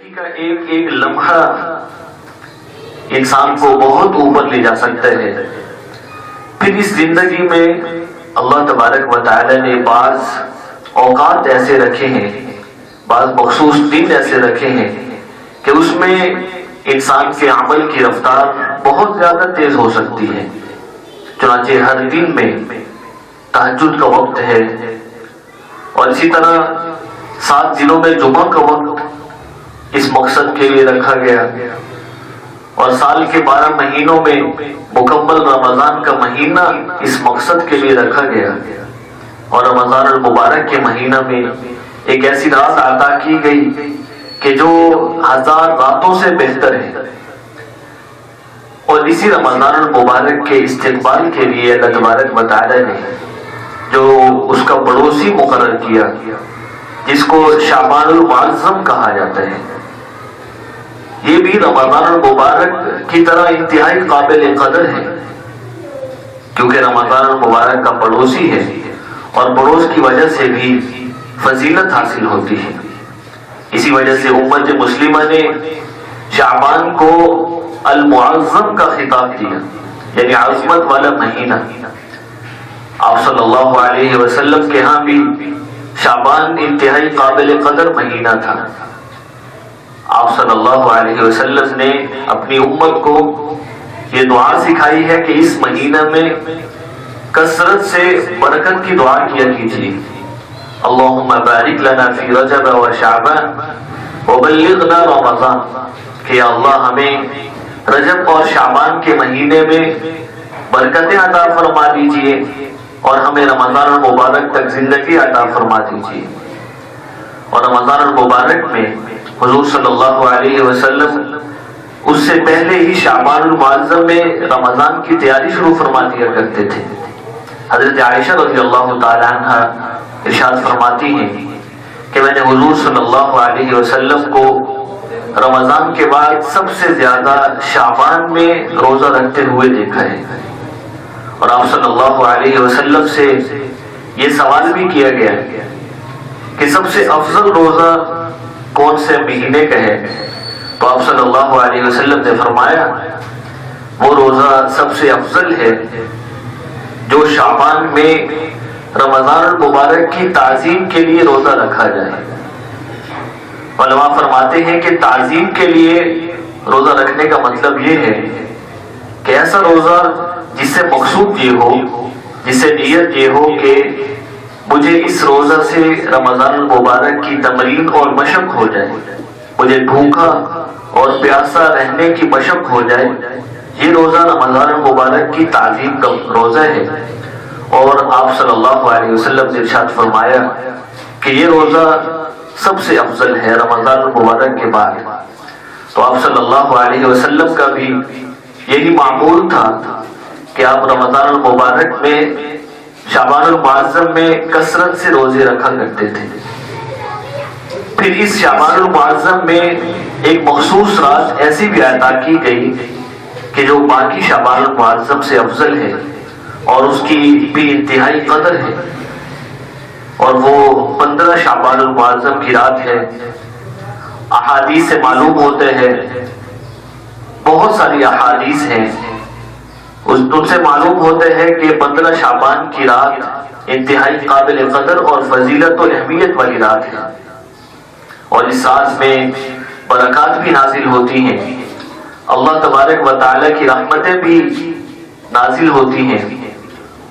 زندگی کا ایک ایک لمحہ انسان کو بہت اوپر لے جا سکتا ہے. پھر اس زندگی میں اللہ تبارک و تعالی نے بعض اوقات ایسے رکھے ہیں، بعض مخصوص دن ایسے رکھے ہیں کہ اس میں انسان کے عمل کی رفتار بہت زیادہ تیز ہو سکتی ہے. چنانچہ ہر دن میں تہجد کا وقت ہے، اور اسی طرح 7 دنوں میں جمعہ کا وقت اس مقصد کے لیے رکھا گیا، اور سال کے 12 مہینوں میں مکمل رمضان کا مہینہ اس مقصد کے لیے رکھا گیا، اور رمضان المبارک کے مہینہ میں ایک ایسی رات عطا کی گئی کہ جو 1000 راتوں سے بہتر ہے. اور اسی رمضان المبارک کے استقبال کے لیے اللہ تبارک و تعالی نے جو اس کا پڑوسی مقرر کیا، جس کو شعبان المعظم کہا جاتا ہے، یہ بھی رمضان المبارک کی طرح انتہائی قابل قدر ہے، کیونکہ رمضان المبارک کا پڑوسی ہے اور پڑوس کی وجہ سے بھی فضیلت حاصل ہوتی ہے. اسی وجہ سے امت مسلمہ نے شعبان کو المعظم کا خطاب دیا، یعنی عظمت والا مہینہ. آپ صلی اللہ علیہ وسلم کے ہاں بھی شعبان انتہائی قابل قدر مہینہ تھا. آپ صلی اللہ علیہ وسلم نے اپنی امت کو یہ دعا سکھائی ہے کہ اس مہینہ میں کثرت سے برکت کی دعا کیا کیجیے. اللہم بارک لنا فی رجب و شعبان وبلغنا رمضان، کہ اللہ ہمیں رجب اور شعبان کے مہینے میں برکتیں عطا فرما دیجیے، اور ہمیں رمضان المبارک تک زندگی عطا فرما دیجیے. اور رمضان المبارک میں حضور صلی اللہ علیہ وسلم اس سے پہلے ہی شعبان المعظم میں رمضان کی تیاری شروع فرما دیا کرتے تھے. حضرت عائشہ رضی اللہ تعالی عنہ ارشاد فرماتی ہیں کہ میں نے حضور صلی اللہ علیہ وسلم کو رمضان کے بعد سب سے زیادہ شعبان میں روزہ رکھتے ہوئے دیکھا ہے. اور آپ صلی اللہ علیہ وسلم سے یہ سوال بھی کیا گیا کہ سب سے افضل روزہ کون سے مہینے کا ہے، تو آپ صلی اللہ علیہ وسلم نے فرمایا وہ روزہ سب سے افضل ہے جو شعبان میں رمضان المبارک کی تعظیم کے لیے روزہ رکھا جائے. علماء فرماتے ہیں کہ تعظیم کے لیے روزہ رکھنے کا مطلب یہ ہے کہ ایسا روزہ جس سے مقصود یہ ہو، جس سے نیت یہ ہو کہ مجھے اس روزہ سے رمضان المبارک کی تمرین اور مشق ہو جائے، مجھے بھوکا اور پیاسا رہنے کی مشق ہو جائے. یہ روزہ رمضان المبارک کی تعظیم کا روزہ ہے. اور آپ صلی اللہ علیہ وسلم نے ارشاد فرمایا کہ یہ روزہ سب سے افضل ہے رمضان المبارک کے بعد. تو آپ صلی اللہ علیہ وسلم کا بھی یہی معمول تھا کہ آپ رمضان المبارک میں شعبان المعظم میں کثرت سے روزے رکھا کرتے تھے. پھر اس شعبان المعظم میں ایک مخصوص رات ایسی بھی عطا کی گئی کہ جو باقی شعبان المعظم سے افضل ہے اور اس کی بھی انتہائی قدر ہے، اور وہ 15 شعبان المعظم کی رات ہے. احادیث سے معلوم ہوتے ہیں، بہت ساری احادیث ہیں، ان سے معلوم ہوتے ہیں کہ 15 شعبان کی رات انتہائی قابل قدر اور فضیلت و اہمیت والی رات ہے. اور اس رات میں برکات بھی نازل ہوتی ہیں، اللہ تبارک و تعالی کی رحمتیں بھی نازل ہوتی ہیں،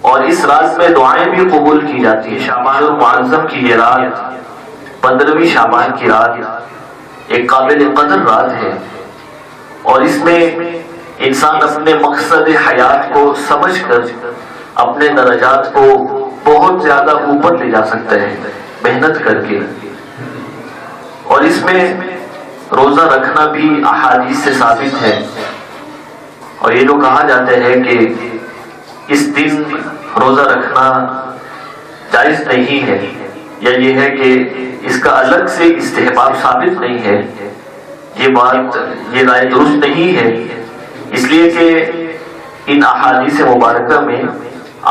اور اس رات میں دعائیں بھی قبول کی جاتی ہیں. شعبان المعظم کی یہ رات 15ویں شعبان کی رات ایک قابل قدر رات ہے، اور اس میں انسان اپنے مقصد حیات کو سمجھ کر اپنے درجات کو بہت زیادہ اوپر لے جا سکتا ہے محنت کر کے. اور اس میں روزہ رکھنا بھی احادیث سے ثابت ہے، اور یہ جو کہا جاتا ہے کہ اس دن روزہ رکھنا جائز نہیں ہے، یا یہ ہے کہ اس کا الگ سے استحباب ثابت نہیں ہے، یہ رائے درست نہیں ہے، اس لیے کہ ان احادیث مبارکہ میں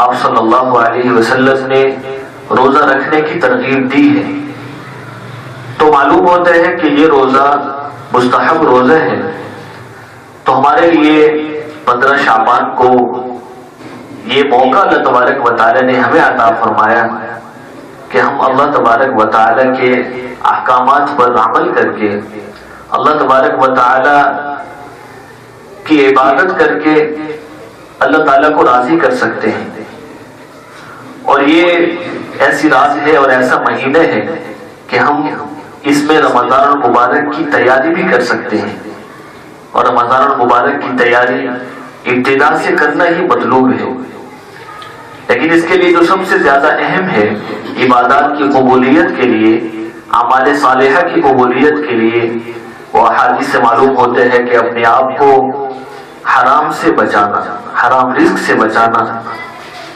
آپ صلی اللہ علیہ وسلم نے روزہ رکھنے کی ترغیب دی ہے. تو معلوم ہوتا ہے کہ یہ روزہ مستحب روزے ہیں، تو ہمارے لیے 15 شعبان کو یہ موقع اللہ تبارک و تعالیٰ نے ہمیں عطا فرمایا کہ ہم اللہ تبارک و تعالیٰ کے احکامات پر عمل کر کے اللہ تبارک و تعالیٰ کی عبادت کر کے اللہ تعالیٰ کو راضی کر سکتے ہیں. اور یہ ایسی رات ہے اور ایسا مہینہ ہے کہ ہم اس میں رمضان المبارک کی تیاری بھی کر سکتے ہیں، اور رمضان المبارک کی تیاری ابتدا سے کرنا ہی مطلوب ہے. لیکن اس کے لیے جو سب سے زیادہ اہم ہے، عبادات کی قبولیت کے لیے، اعمال صالحہ کی قبولیت کے لیے، وہ احادیث سے معلوم ہوتے ہیں کہ اپنے آپ کو حرام سے بچانا، حرام رزق سے بچانا،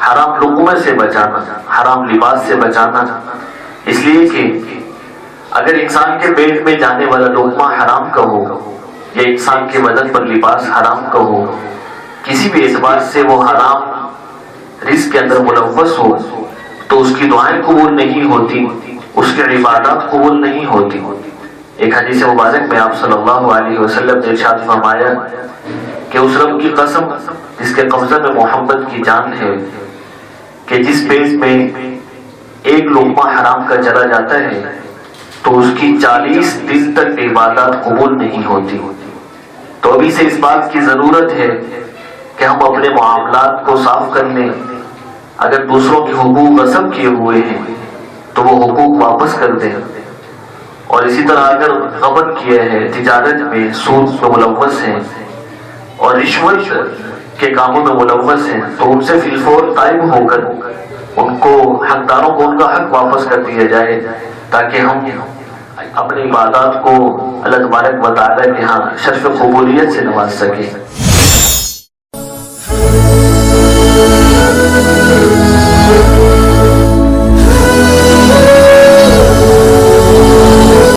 حرام لقمے سے بچانا، حرام لباس سے بچانا. اس لیے کہ اگر انسان کے پیٹ میں جانے والا لقمہ حرام کا ہو، یا انسان کے بدن پر لباس حرام کا ہو، کسی بھی اعتبار سے وہ حرام رزق کے اندر ملوث ہو، تو اس کی دعائیں قبول نہیں ہوتی، اس کی عبادات قبول نہیں ہوتی. ایک حدیث مبارک میں آپ صلی اللہ علیہ وسلم نے ارشاد فرمایا کہ اس رب کی قسم جس کے قبضہ میں محمد کی جان ہے، کہ جس پیٹ میں ایک لقمہ حرام کا چلا جاتا ہے تو اس کی 40 دن تک عبادات قبول نہیں ہوتی. تو ابھی سے اس بات کی ضرورت ہے کہ ہم اپنے معاملات کو صاف کر لیں. اگر دوسروں کے حقوق غصب کیے ہوئے ہیں تو وہ حقوق واپس کر دیں، اور اسی طرح اگر غبن کیا ہے، تجارت میں سود میں ملوث ہیں اور رشوت کے کاموں میں ملوث ہیں، تو ان سے فی الفور طائب ہو کر ان کو حقداروں کو ان کا حق واپس کر دیا جائے، تاکہ ہم اپنی عبادات کو اللہ تبارک و تعالیٰ کے ہاں شرف قبولیت سے نواز سکیں.